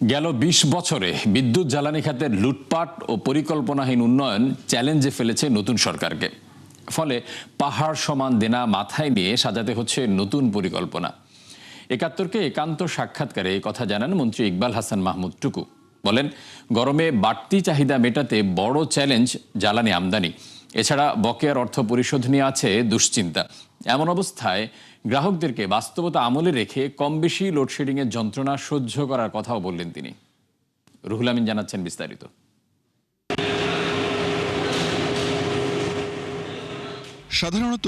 গেল ২০ বছরে বিদ্যুৎ জ্বালানি খাতের লুটপাট ও পরিকল্পনাহীন উন্নয়ন চ্যালেঞ্জে ফেলেছে নতুন সরকারকে। ফলে পাহাড় সমান দেনা মাথায় নিয়ে সাজাতে হচ্ছে নতুন পরিকল্পনা। একাত্তরকে একান্ত সাক্ষাৎকারে এই কথা জানান মন্ত্রী ইকবাল হাসান মাহমুদ টুকু। বলেন, গরমে বাড়তি চাহিদা মেটাতে বড় চ্যালেঞ্জ জ্বালানি আমদানি। এছাড়া বকেয়ার অর্থ পরিশোধ নিয়ে আছে দুশ্চিন্তা। এমন অবস্থায় গ্রাহকদেরকে বাস্তবতা আমলে রেখে কম বেশি লোডশেডিংয়ের যন্ত্রণা সহ্য করার কথাও বললেন তিনি। রুহুল আমিন জানাচ্ছেন বিস্তারিত। সাধারণত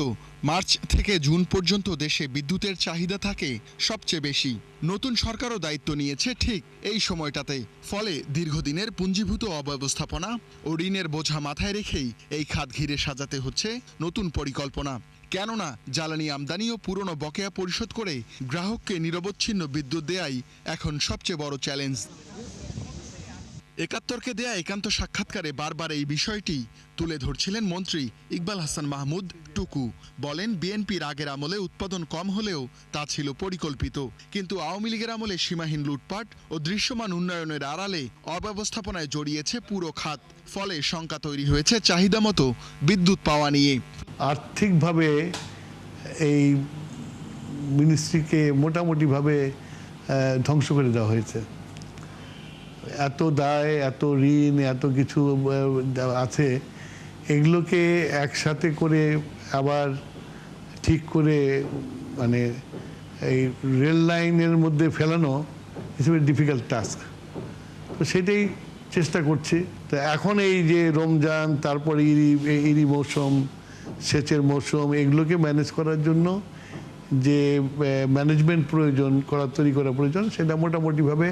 মার্চ থেকে জুন পর্যন্ত দেশে বিদ্যুতের চাহিদা থাকে সবচেয়ে বেশি। নতুন সরকারও দায়িত্ব নিয়েছে ঠিক এই সময়টাতে। ফলে দীর্ঘদিনের পুঞ্জীভূত অব্যবস্থাপনা ও ঋণের বোঝা মাথায় রেখেই এই খাত ঘিরে সাজাতে হচ্ছে নতুন পরিকল্পনা। কেননা জ্বালানি আমদানি ও পুরনো বকেয়া পরিশোধ করে গ্রাহককে নিরবচ্ছিন্ন বিদ্যুৎ দেয়াই এখন সবচেয়ে বড় চ্যালেঞ্জ। একাত্তরকে দেয়া একান্ত সাক্ষাৎকারে বারবার এই বিষয়টি তুলে ধরছিলেন মন্ত্রী ইকবাল হাসান মাহমুদ টুকু। বলেন, বিএনপির আগের আমলে উৎপাদন কম হলেও তা ছিল পরিকল্পিত, কিন্তু আওয়ামী লীগের আমলে সীমাহীন লুটপাট ও দৃশ্যমান উন্নয়নের আড়ালে অব্যবস্থাপনায় জড়িয়েছে পুরো খাত। ফলে শঙ্কা তৈরি হয়েছে চাহিদা মতো বিদ্যুৎ পাওয়া নিয়ে। আর্থিকভাবে এই মিনিস্ট্রিকে মোটামুটিভাবে ধ্বংস করে দেওয়া হয়েছে। এত দায়, এত ঋণ, এত কিছু আছে, এগুলোকে একসাথে করে আবার ঠিক করে মানে এই রেল লাইনের মধ্যে ফেলানো হিসেবে ডিফিকাল্ট টাস্ক। তো সেটাই চেষ্টা করছি। তো এখন এই যে রমজান, তারপর ইরি মৌসুম, সেচের মৌসুম, এগুলোকে ম্যানেজ করার জন্য যে ম্যানেজমেন্ট প্রয়োজন তৈরি করা প্রয়োজন, সেটা মোটামুটিভাবে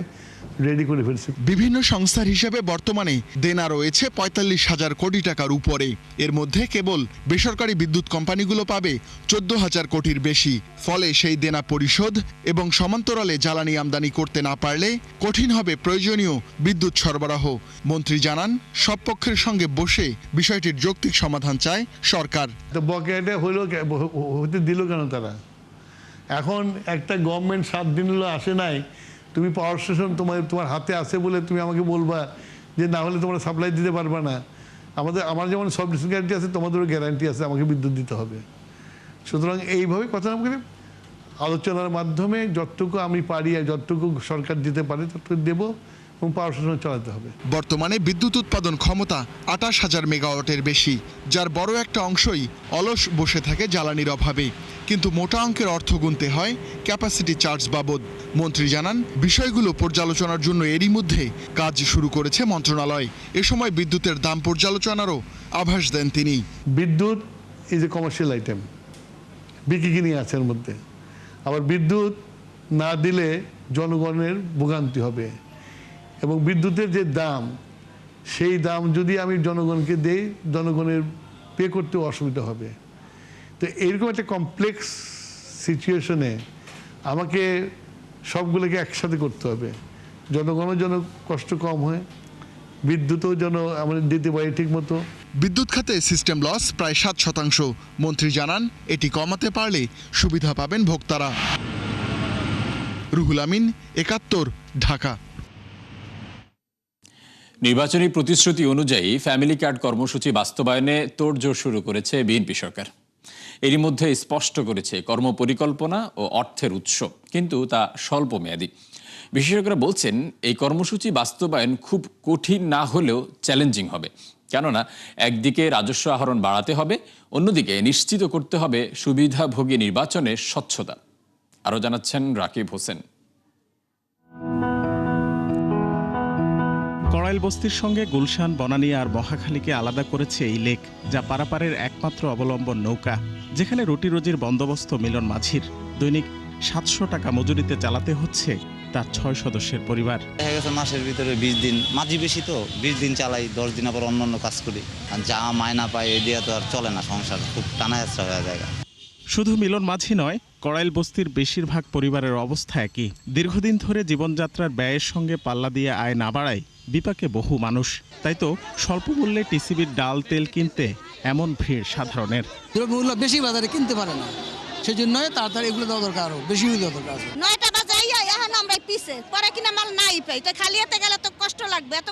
রেডি করে ফেলছে। বিভিন্ন সংস্থার হিসেবে বর্তমানে দেনা রয়েছে ৪৫,০০০ কোটি টাকার উপরে। এর মধ্যে কেবল বেসরকারি বিদ্যুৎ কোম্পানিগুলো পাবে ১৪,০০০ কোটির বেশি। ফলে সেই দেনা পরিশোধ এবং সমান্তরালে জ্বালানি আমদানি করতে না পারলে কঠিন হবে প্রয়োজনীয় বিদ্যুৎ সরবরাহ। মন্ত্রী জানান, সব পক্ষের সঙ্গে বসে বিষয়টির যৌক্তিক সমাধান চায় সরকার। তো বকেয়াটা হতে দিল কেন তারা? এখন একটা গভর্নমেন্ট 7 দিন হলো আসে নাই, তুমি পাওয়ার স্টেশন তোমার হাতে আছে বলে তুমি আমাকে বলবা যে না হলে তোমরা সাপ্লাই দিতে পারবে না। আমার যেমন সব গ্যারান্টি আছে, তোমাদেরও গ্যারান্টি আছে, আমাকে বিদ্যুৎ দিতে হবে। সুতরাং এইভাবে কথা আমাকে আলোচনার মাধ্যমে যতটুকু আমি পারি আর যতটুকু সরকার দিতে পারে ততটুকু দেবো এবং পাওয়ার স্টেশন চালাতে হবে। বর্তমানে বিদ্যুৎ উৎপাদন ক্ষমতা ২৮,০০০ মেগাওয়াটের বেশি, যার বড় একটা অংশই অলস বসে থাকে জ্বালানির অভাবে। কিন্তু মোটা অঙ্কের অর্থ গুনতে হয় ক্যাপাসিটি চার্জ বাবদ। মন্ত্রী জানান, বিষয়গুলো পর্যালোচনার জন্য এরই মধ্যে কাজ শুরু করেছে মন্ত্রণালয়। এ সময় বিদ্যুতের দাম পর্যালোচনারও আভাস দেন তিনি। বিদ্যুৎ ইজ এ কমার্শিয়াল আইটেম, বিক্রি কিনে আছে এর মধ্যে। আবার বিদ্যুৎ না দিলে জনগণের ভোগান্তি হবে, এবং বিদ্যুতের যে দাম, সেই দাম যদি আমি জনগণকে দেই, জনগণের পে করতে অসুবিধা হবে। তো এইরকম একটা কমপ্লেক্স সিচুয়েশনে আমাকে সবগুলোকে একসাথে করতে হবে। জনগণের যেন কষ্ট কম হয়, বিদ্যুৎও যেন আমাদের দিতে পারি ঠিক মতো। বিদ্যুৎ খাতে সিস্টেম লস প্রায় 7%। মন্ত্রী জানান, এটি কমাতে পারলে সুবিধা পাবেন ভোক্তারা। রুহুল আমিন, একাত্তর, ঢাকা। নির্বাচনী প্রতিশ্রুতি অনুযায়ী ফ্যামিলি কার্ড কর্মসূচি বাস্তবায়নে তোড়জোড় শুরু করেছে বিএনপি সরকার। এরই মধ্যে স্পষ্ট করেছে কর্মপরিকল্পনা ও অর্থের উৎস, কিন্তু তা স্বল্প মেয়াদী। বিশেষজ্ঞরা বলছেন, এই কর্মসূচি বাস্তবায়ন খুব কঠিন না হলেও চ্যালেঞ্জিং হবে। কেননা একদিকে রাজস্ব আহরণ বাড়াতে হবে, অন্যদিকে নিশ্চিত করতে হবে সুবিধাভোগী নির্বাচনের স্বচ্ছতা। আরও জানাচ্ছেন রাকিব হোসেন। কড়াইল বস্তির সঙ্গে গুলশান, বনানী আর মহাখালীকে আলাদা করেছে এই লেক, যা পারাপারের একমাত্র অবলম্বন নৌকা, যেখানে রুটি রুজির বন্দোবস্ত মিলন মাঝির। দৈনিক 700 টাকা মজুরিতে চালাতে হচ্ছে তার 6 সদস্যের পরিবার। দেখা গেছে মাসের ভিতরে 20 দিন, মাঝি বেশি তো 20 দিন চালাই, 10 দিন আবার অন্য কাজ করি। আর যা মায়না পাই এই দিয়ে তো আর চলে না সংসার, খুব টানা হেঁচড়া হয়ে যায়। শুধু মিলন মাঝি নয়, কড়াইল বস্তির বেশিরভাগ পরিবারের অবস্থা একই। দীর্ঘদিন ধরে জীবনযাত্রার ব্যয়ের সঙ্গে পাল্লা দিয়ে আয় না বাড়ায় বিপাকে বহু মানুষ। তাই তো স্বল্প মূল্যে টিসিবির ডাল, তেল কিনতে এমন ভিড় সাধারণের। দ্রব্যমূল্য বেশি বাজারে কিনতে পারে না, সেই জন্য তাড়াতাড়ি এগুলো দেওয়া দরকার, আরো বেশি দেওয়া দরকার। 9টা বাজে এখন আমরা পিছে পরে কিনা মাল নাই পাই, তো খালি হাতে গেলে তো কষ্ট লাগবে। এত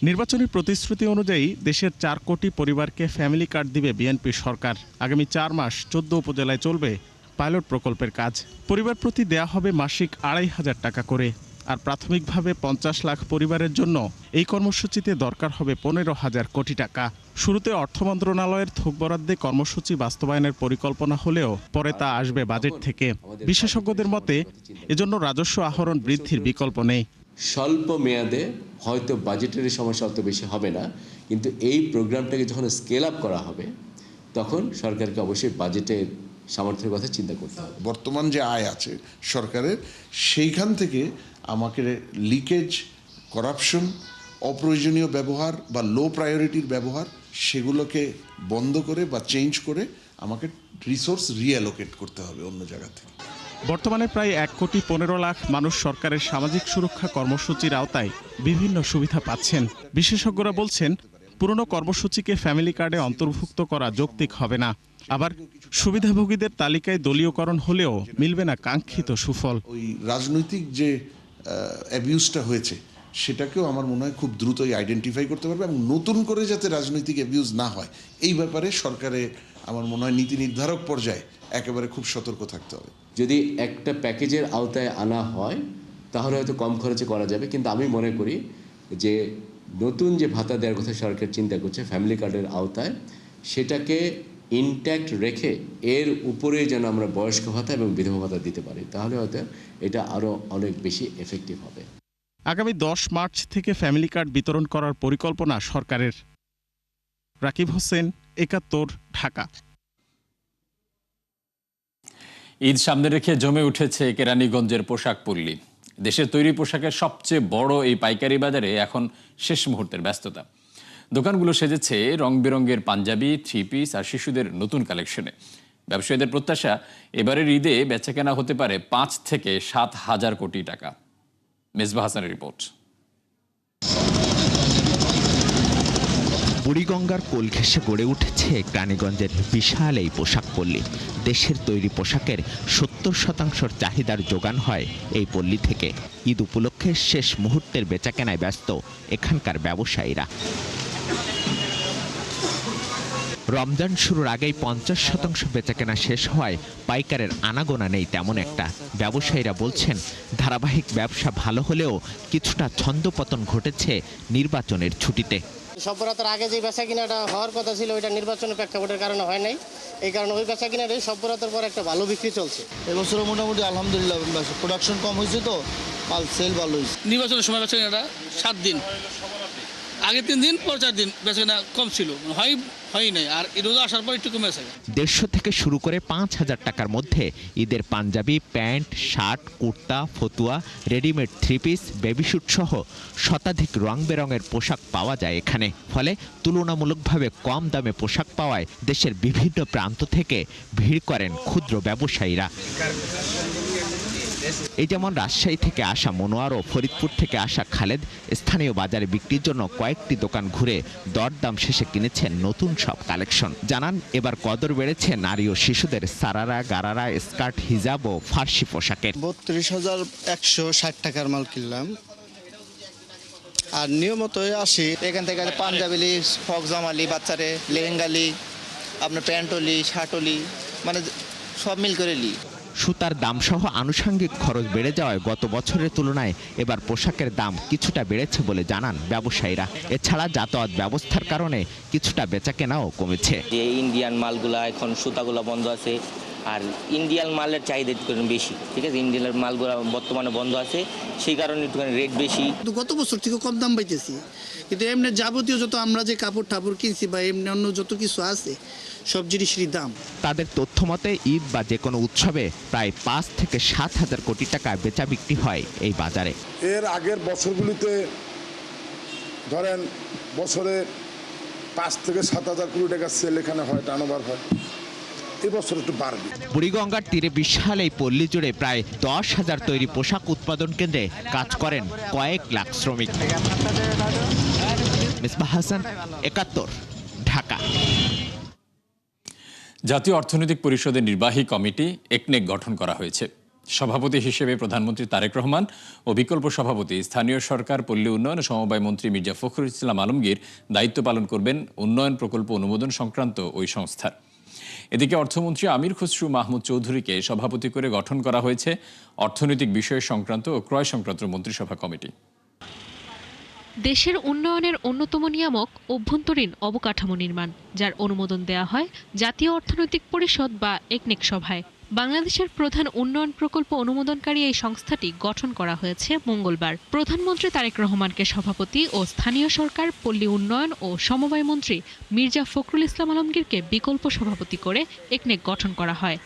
নির্বাচনী প্রতিশ্রুতি অনুযায়ী দেশের 4 কোটি পরিবারকে ফ্যামিলি কার্ড দিবে বিএনপি সরকার। আগামী 4 মাস 14 উপজেলায় চলবে পাইলট প্রকল্পের কাজ। পরিবার প্রতি দেয়া হবে মাসিক 2,500 টাকা করে। আর প্রাথমিকভাবে 50 লাখ পরিবারের জন্য এই কর্মসূচিতে দরকার হবে 15,000 কোটি টাকা। শুরুতে অর্থ মন্ত্রণালয়ের থোক বরাদ্দে কর্মসূচি বাস্তবায়নের পরিকল্পনা হলেও পরে তা আসবে বাজেট থেকে। বিশেষজ্ঞদের মতে এজন্য রাজস্ব আহরণ বৃদ্ধির বিকল্প নেই। স্বল্প মেয়াদে হয়তো বাজেটের সমস্যা অত বেশি হবে না, কিন্তু এই প্রোগ্রামটাকে যখন স্কেল আপ করা হবে তখন সরকারকে অবশ্যই বাজেটের সামর্থ্যের কথা চিন্তা করতে হবে। বর্তমান যে আয় আছে সরকারের, সেইখান থেকে আমাকে লিকেজ, করাপশন, অপ্রয়োজনীয় ব্যবহার বা লো প্রায়োরিটির ব্যবহার সেগুলোকে বন্ধ করে বা চেঞ্জ করে আমাকে রিসোর্স রিঅ্যালোকেট করতে হবে অন্য জায়গা থেকে। বর্তমানে প্রায় 1,15,00,000 মানুষ সরকারের সামাজিক সুরক্ষা কর্মসূচির আওতায় বিভিন্ন সুবিধা পাচ্ছেন। বিশেষজ্ঞরা বলছেন পুরনো কর্মসূচিকে ফ্যামিলি কার্ডে অন্তর্ভুক্ত করা যৌক্তিক হবে না। আবার সুবিধাভোগীদের তালিকায় দলীয়করণ হলেও মিলবে না কাঙ্ক্ষিত সুফল। ওই রাজনৈতিক যে অ্যাবিউজটা হয়েছে সেটাকেও আমার মনে হয় খুব দ্রুতই আইডেন্টিফাই করতে পারবে এবং নতুন করে যাতে রাজনৈতিক অ্যাবিউজ না হয় এই ব্যাপারে সরকারে আমার মনে হয় নীতি নির্ধারক পর্যায়ে একেবারে খুব সতর্ক থাকতে হবে। যদি একটা প্যাকেজের আওতায় আনা হয় তাহলে হয়তো কম খরচে করা যাবে, কিন্তু আমি মনে করি যে নতুন যে ভাতা দেওয়ার কথা সরকার চিন্তা করছে ফ্যামিলি কার্ডের আওতায়, সেটাকে ইনট্যাক্ট রেখে এর উপরে যেন আমরা বয়স্ক ভাতা এবং বিধবা ভাতা দিতে পারি, তাহলে হয়তো এটা আরও অনেক বেশি এফেক্টিভ হবে। আগামী 10 মার্চ থেকে ফ্যামিলি কার্ড বিতরণ করার পরিকল্পনা সরকারের। রাকিব হোসেন, 71, ঢাকা। ঈদ সামনে রেখে জমে উঠেছে কেরানীগঞ্জের পোশাক পল্লী। দেশের তৈরি পোশাকের সবচেয়ে বড় এই পাইকারি বাজারে এখন শেষ মুহূর্তের ব্যস্ততা। দোকানগুলো সেজেছে রং বেরঙের পাঞ্জাবি, 3 পিস আর শিশুদের নতুন কালেকশনে। ব্যবসায়ীদের প্রত্যাশা এবারের ঈদে বেচাকেনা হতে পারে 5 থেকে 7 হাজার কোটি টাকা। মেজবা হাসানের রিপোর্ট। বুড়িগঙ্গার কোল ঘেঁষে গড়ে উঠেছে কেরানীগঞ্জের বিশাল এই পোশাক পল্লী। দেশের তৈরি পোশাকের 70% চাহিদার যোগান হয় এই পল্লী থেকে। ঈদ উপলক্ষে শেষ মুহূর্তের বেচাকেনায় ব্যস্ত এখানকার ব্যবসায়ীরা। রমজান শুরুর আগেই 50% বেচাকেনা শেষ হওয়ায় পাইকারের আনাগোনা নেই তেমন একটা। ব্যবসায়ীরা বলছেন ধারাবাহিক ব্যবসা ভালো হলেও কিছুটা ছন্দপতন ঘটেছে নির্বাচনের ছুটিতে। সভ্যরাতের আগে যে বেচা কিনাটা হওয়ার কথা ছিল ওইটা নির্বাচনের প্রেক্ষাপটের কারণে হয় নাই, এই কারণে ওই বেচা কিনাটাই সভ্যরাতের পর একটা ভালো বিক্রি চলছে। এবছরও মোটামুটি আলহামদুলিল্লাহ প্রোডাকশন কম হয়েছে, তো মাল সেল ভালো হয়েছে। নির্বাচনের সময় বেচা কিনাটা 7 দিন, আগে 3 দিন পর 4 দিন বেচা কিনা কম ছিল, হয় নাই। আর রোজা আসার পর একটু কমেছে। 150 থেকে শুরু করে 5,000 টাকার মধ্যে ঈদের পাঞ্জাবি, প্যান্ট, শার্ট, কুর্তা, ফতুয়া, রেডিমেড 3 পিস, বেবি স্যুট সহ শতাধিক রং বেরঙের পোশাক পাওয়া যায় এখানে। ফলে তুলনামূলকভাবে কম দামে পোশাক পাওয়ায় দেশের বিভিন্ন প্রান্ত থেকে ভিড় করেন ক্ষুদ্র ব্যবসায়ীরা। এই যেমন রাজশাহী থেকে আসা মনোয়ার ও ফরিদপুর থেকে আসা খালেদ স্থানীয় বাজারে বিক্রির জন্য কয়েকটি দোকান ঘুরে দরদাম শেষে কিনেছেন নতুন সব কালেকশন। জানান এবার কদর বেড়েছে নারী ও শিশুদের সারারা, গারারা, স্কার্ট, হিজাব ও ফার্সি পোশাকের। 32,160 টাকার মাল কিনলাম আর নিয়মিতই আসি এখান থেকে। পাঞ্জাবিলি, ফক জামালি, বাচ্চারে লেহেঙ্গালি, আপনার প্যান্টলি, শার্টলি, মানে সব মিল করে লি। সুতার দাম সহ আনুষঙ্গিক খরচ বেড়ে যাওয়ায় গত বছরের তুলনায় এবার পোশাকের দাম কিছুটা বেড়েছে বলে জানান ব্যবসায়ীরা। এছাড়া যাতায়াত ব্যবস্থার কারণে কিছুটা বেচাকেনাও কমেছে। যে ইন্ডিয়ান মালগুলা এখন সুতাগুলো বন্ধ আছে, আর ইন্ডিয়ান মালের চাহিদা একটু বেশি, ঠিক আছে। ইন্ডিয়ান মালগুলো বর্তমানে বন্ধ আছে, সেই কারণে একটুখানি রেট বেশি। গত বছর থেকে কম দাম পাইতেছি, কিন্তু এমনি যাবতীয় যত আমরা যে কাপড় টাপড় কিনছি বা এমনি অন্য যত কিছু আছে সব জিনিসেরই দাম। তাদের তথ্য মতে ঈদ বা যে কোনো উৎসবে প্রায় 5 থেকে 7 হাজার কোটি টাকা বেচা বিক্রি হয় এই বাজারে। এর আগের বছরগুলিতে ধরেন বছরে 5 থেকে 7 হাজার কোটি টাকা সেল এখানে হয়, টার্নওভার হয়। এবছর একটু বাড়বে। বুড়িগঙ্গার তীরে বিশাল এই পল্লী জুড়ে প্রায় 10,000 তৈরি পোশাক উৎপাদন কেন্দ্রে কাজ করেন কয়েক লাখ শ্রমিক। মেজবা হাসান, 71, ঢাকা। জাতীয় অর্থনৈতিক পরিষদের নির্বাহী কমিটি একনেক গঠন করা হয়েছে। সভাপতি হিসেবে প্রধানমন্ত্রী তারেক রহমান ও বিকল্প সভাপতি স্থানীয় সরকার, পল্লী উন্নয়ন ও সমবায় মন্ত্রী মির্জা ফখরুল ইসলাম আলমগীর দায়িত্ব পালন করবেন উন্নয়ন প্রকল্প অনুমোদন সংক্রান্ত ওই সংস্থার। এদিকে অর্থমন্ত্রী আমির খসরু মাহমুদ চৌধুরীকে সভাপতি করে গঠন করা হয়েছে অর্থনৈতিক বিষয় সংক্রান্ত ও ক্রয় সংক্রান্ত মন্ত্রিসভা কমিটি। দেশের উন্নয়নের অন্যতম নিয়ামক অভ্যন্তরীণ অবকাঠামো নির্মাণ, যার অনুমোদন দেয়া হয় জাতীয় অর্থনৈতিক পরিষদ বা একনেক সভায়। বাংলাদেশের প্রধান উন্নয়ন প্রকল্প অনুমোদনকারী এই সংস্থাটি গঠন করা হয়েছে মঙ্গলবার। প্রধানমন্ত্রী তারেক রহমানকে সভাপতি ও স্থানীয় সরকার, পল্লী উন্নয়ন ও সমবায় মন্ত্রী মির্জা ফখরুল ইসলাম আলমগীরকে বিকল্প সভাপতি করে একনেক গঠন করা হয়।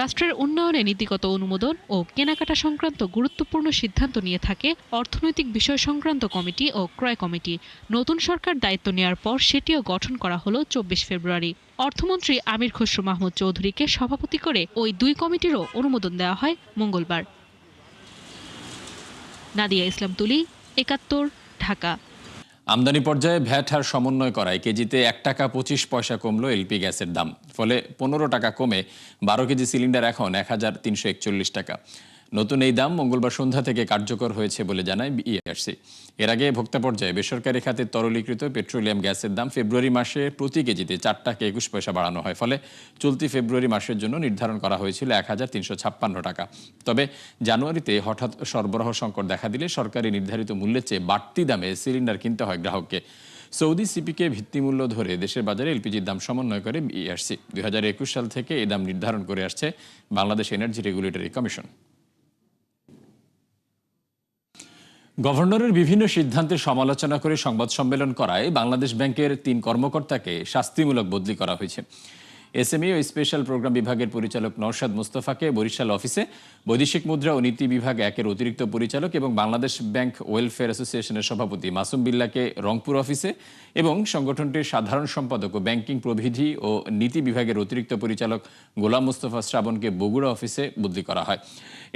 রাষ্ট্রের উন্নয়নে নীতিগত অনুমোদন ও কেনাকাটা সংক্রান্ত গুরুত্বপূর্ণ সিদ্ধান্ত নিয়ে থাকে অর্থনৈতিক বিষয় সংক্রান্ত কমিটি ও ক্রয় কমিটি। নতুন সরকার দায়িত্ব নেওয়ার পর সেটিও গঠন করা হলো 24 ফেব্রুয়ারি। অর্থমন্ত্রী আমির খসরু মাহমুদ চৌধুরীকে সভাপতি করে ওই দুই কমিটিরও অনুমোদন দেওয়া হয় মঙ্গলবার। নাদিয়া ইসলাম তুলি, ৭১, ঢাকা। আমদানি পর্যায়ে ভ্যাট হার সমন্বয় করায় কেজিতে ১ টাকা ২৫ পয়সা কমলো এলপি গ্যাসের দাম। ফলে ১৫ টাকা কমে ১২ কেজি সিলিন্ডার এখন ১,৩৪১ টাকা। নতুন এই দাম মঙ্গলবার সন্ধ্যা থেকে কার্যকর হয়েছে বলে জানায় বিইআরসি। এর আগে ভোক্তা পর্যায়ে বেসরকারি খাতে তরলীকৃত পেট্রোলিয়াম গ্যাসের দাম ফেব্রুয়ারি মাসে প্রতি কেজিতে ৪ টাকা ২১ পয়সা বাড়ানো হয়। ফলে চলতি ফেব্রুয়ারি মাসের জন্য নির্ধারণ করা হয়েছিল ১,৩৫৬ টাকা। তবে জানুয়ারিতে হঠাৎ সরবরাহ সংকট দেখা দিলে সরকারি নির্ধারিত মূল্যের চেয়ে বাড়তি দামে সিলিন্ডার কিনতে হয় গ্রাহককে। সৌদি সিপিকে ভিত্তিমূল্য ধরে দেশের বাজারে এলপিজির দাম সমন্বয় করে বিইআরসি। ২০২১ সাল থেকে এই দাম নির্ধারণ করে আসছে বাংলাদেশ এনার্জি রেগুলেটরি কমিশন। গভর্নরের বিভিন্ন সিদ্ধান্তের সমালোচনা করে সংবাদ সম্মেলন করায় বাংলাদেশ ব্যাংকের ৩ কর্মকর্তাকে শাস্তিমূলক বদলি করা হয়েছে। এসএমই ও স্পেশাল প্রোগ্রাম বিভাগের পরিচালক নওশাদ মোস্তফাকে বরিশাল অফিসে, বৈদেশিক মুদ্রা ও নীতি বিভাগ ১-এর অতিরিক্ত পরিচালক এবং বাংলাদেশ ব্যাংক ওয়েলফেয়ার অ্যাসোসিয়েশনের সভাপতি মাসুম বিল্লাহকে রংপুর অফিসে এবং সংগঠনটির সাধারণ সম্পাদক ও ব্যাংকিং প্রবিধি ও নীতি বিভাগের অতিরিক্ত পরিচালক গোলাম মোস্তফা শ্রাবণকে বগুড়া অফিসে বদলি করা হয়।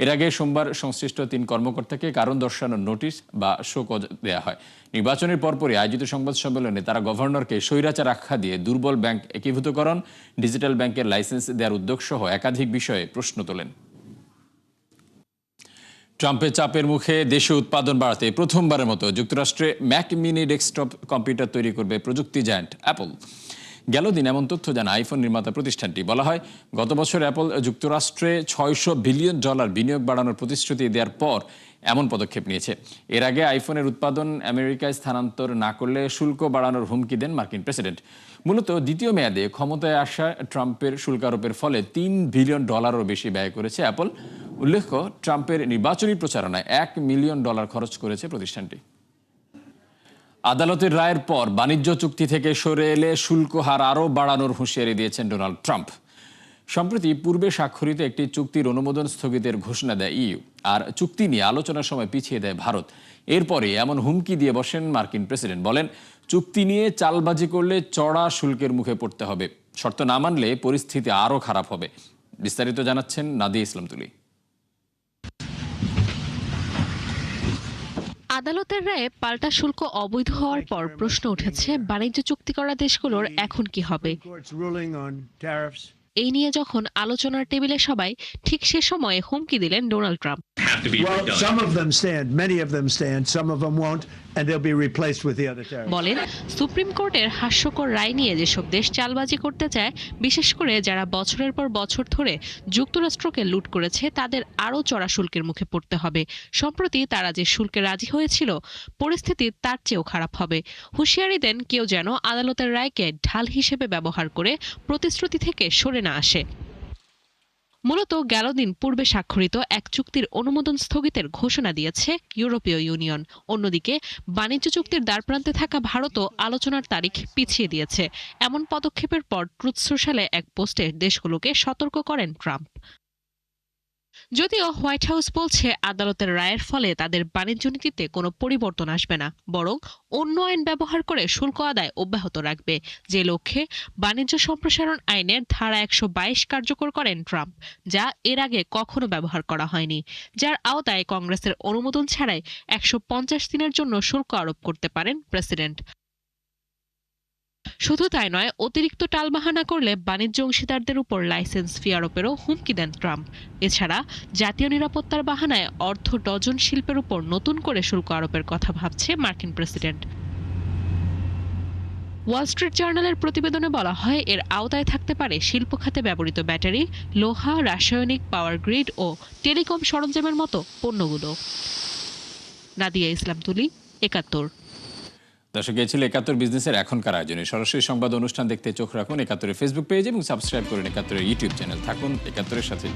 এর আগে সোমবার সংশ্লিষ্ট ৩ কর্মকর্তাকে কারণ দর্শানোর নোটিশ বা শোকজ দেওয়া হয়। নির্বাচনের পরপরই আয়োজিত সংবাদ সম্মেলনে তারা গভর্নরকে স্বৈরাচার আখ্যা দিয়ে দুর্বল ব্যাংক একীভূতকরণ, ডিজিটাল ব্যাংকের লাইসেন্স দেওয়ার উদ্যোগ সহ একাধিক বিষয়ে প্রশ্ন তোলেন। ট্রাম্পের চাপের মুখে দেশে উৎপাদন বাড়াতে প্রথমবারের মতো যুক্তরাষ্ট্রে ম্যাক মিনি ডেস্কটপ কম্পিউটার তৈরি করবে প্রযুক্তি জায়ান্ট অ্যাপল। গেল দিন এমন তথ্য জানায় আইফোন নির্মাতা প্রতিষ্ঠানটি। বলা হয়, গত বছর অ্যাপল যুক্তরাষ্ট্রে $৬০০ বিলিয়ন বিনিয়োগ বাড়ানোর প্রতিশ্রুতি দেওয়ার পর এমন পদক্ষেপ নিয়েছে। এর আগে আইফোনের উৎপাদন আমেরিকায় স্থানান্তর না করলে শুল্ক বাড়ানোর হুমকি দেন মার্কিন প্রেসিডেন্ট। মূলত দ্বিতীয় মেয়াদে ক্ষমতায় আসা ট্রাম্পের শুল্ক আরোপের ফলে $৩ বিলিয়ন বেশি ব্যয় করেছে অ্যাপল। উল্লেখ্য, ট্রাম্পের নির্বাচনী প্রচারণায় $১ মিলিয়ন খরচ করেছে প্রতিষ্ঠানটি। আদালতের রায়ের পর বাণিজ্য চুক্তি থেকে সরে এলে শুল্ক হার আরও বাড়ানোর হুঁশিয়ারি দিয়েছেন ডোনাল্ড ট্রাম্প। সম্প্রতি পূর্বে স্বাক্ষরিত একটি চুক্তির অনুমোদন স্থগিতের ঘোষণা দেয় ইইউ, আর চুক্তি নিয়ে আলোচনার সময় পিছিয়ে দেয় ভারত। এরপরে এমন হুমকি দিয়ে বসেন মার্কিন প্রেসিডেন্ট। বলেন, চুক্তি নিয়ে চালবাজি করলে চড়া শুল্কের মুখে পড়তে হবে, শর্ত না মানলে পরিস্থিতি আরও খারাপ হবে। বিস্তারিত জানাচ্ছেন নাদিয়া ইসলাম তুলি। আদালতের রায়ে পাল্টা শুল্ক অবৈধ হওয়ার পর প্রশ্ন উঠেছে, বাণিজ্য চুক্তি করা দেশগুলোর এখন কি হবে। এই নিয়ে যখন আলোচনার টেবিলে সবাই, ঠিক সে সময়ে হুমকি দিলেন ডোনাল্ড ট্রাম্প। বলেন, সুপ্রিম কোর্টের হাস্যকর রায় নিয়ে যেসব দেশ চালবাজি করতে চায়, বিশেষ করে যারা বছরের পর বছর ধরে যুক্তরাষ্ট্রকে লুট করেছে, তাদের আরও চড়া শুল্কের মুখে পড়তে হবে। সম্প্রতি তারা যে শুল্কে রাজি হয়েছিল, পরিস্থিতি তার চেয়েও খারাপ হবে। হুঁশিয়ারি দেন কেউ যেন আদালতের রায়কে ঢাল হিসেবে ব্যবহার করে প্রতিশ্রুতি থেকে সরে না আসে। মূলত গেল দিন পূর্বে স্বাক্ষরিত এক চুক্তির অনুমোদন স্থগিতের ঘোষণা দিয়েছে ইউরোপীয় ইউনিয়ন। অন্যদিকে বাণিজ্য চুক্তির দ্বারপ্রান্তে থাকা ভারতও আলোচনার তারিখ পিছিয়ে দিয়েছে। এমন পদক্ষেপের পর ট্রুথ সোশ্যালে এক পোস্টে দেশগুলোকে সতর্ক করেন ট্রাম্প। যদিও হোয়াইট হাউস বলছে, আদালতের রায়ের ফলে তাদের বাণিজ্য নীতিতে কোনো পরিবর্তন আসবে না, বরং অন্য আইন ব্যবহার করে শুল্ক আদায় অব্যাহত রাখবে। যে লক্ষ্যে বাণিজ্য সম্প্রসারণ আইনের ধারা ১২২ কার্যকর করেন ট্রাম্প, যা এর আগে কখনো ব্যবহার করা হয়নি, যার আওতায় কংগ্রেসের অনুমোদন ছাড়াই ১৫০ দিনের জন্য শুল্ক আরোপ করতে পারেন প্রেসিডেন্ট। শুধু তাই নয়, অতিরিক্ত টালবাহানা করলে বাণিজ্য অংশীদারদের উপর লাইসেন্স ফি আরোপেরও হুমকি দেন ট্রাম্প। এছাড়া জাতীয় নিরাপত্তার বাহানায় অর্ধ ডজন শিল্পের উপর নতুন করে শুল্ক আরোপের কথা ভাবছে মার্কিন প্রেসিডেন্ট। ওয়াল স্ট্রিট জার্নালের প্রতিবেদনে বলা হয়, এর আওতায় থাকতে পারে শিল্প খাতে ব্যবহৃত ব্যাটারি, লোহা, রাসায়নিক, পাওয়ার গ্রিড ও টেলিকম সরঞ্জামের মতো পণ্যগুলো। নাদিয়া ইসলাম তুলি, ৭১। দর্শক, এই ছিল ৭১ বিজনেসের এখনকার আয়োজনে। সরাসরি সংবাদ অনুষ্ঠান দেখতে চোখ রাখুন ৭১-এর ফেসবুক পেজ এবং সাবস্ক্রাইব করুন ৭১-এর ইউটিউব চ্যানেল। থাকুন ৭১-এর সাথে।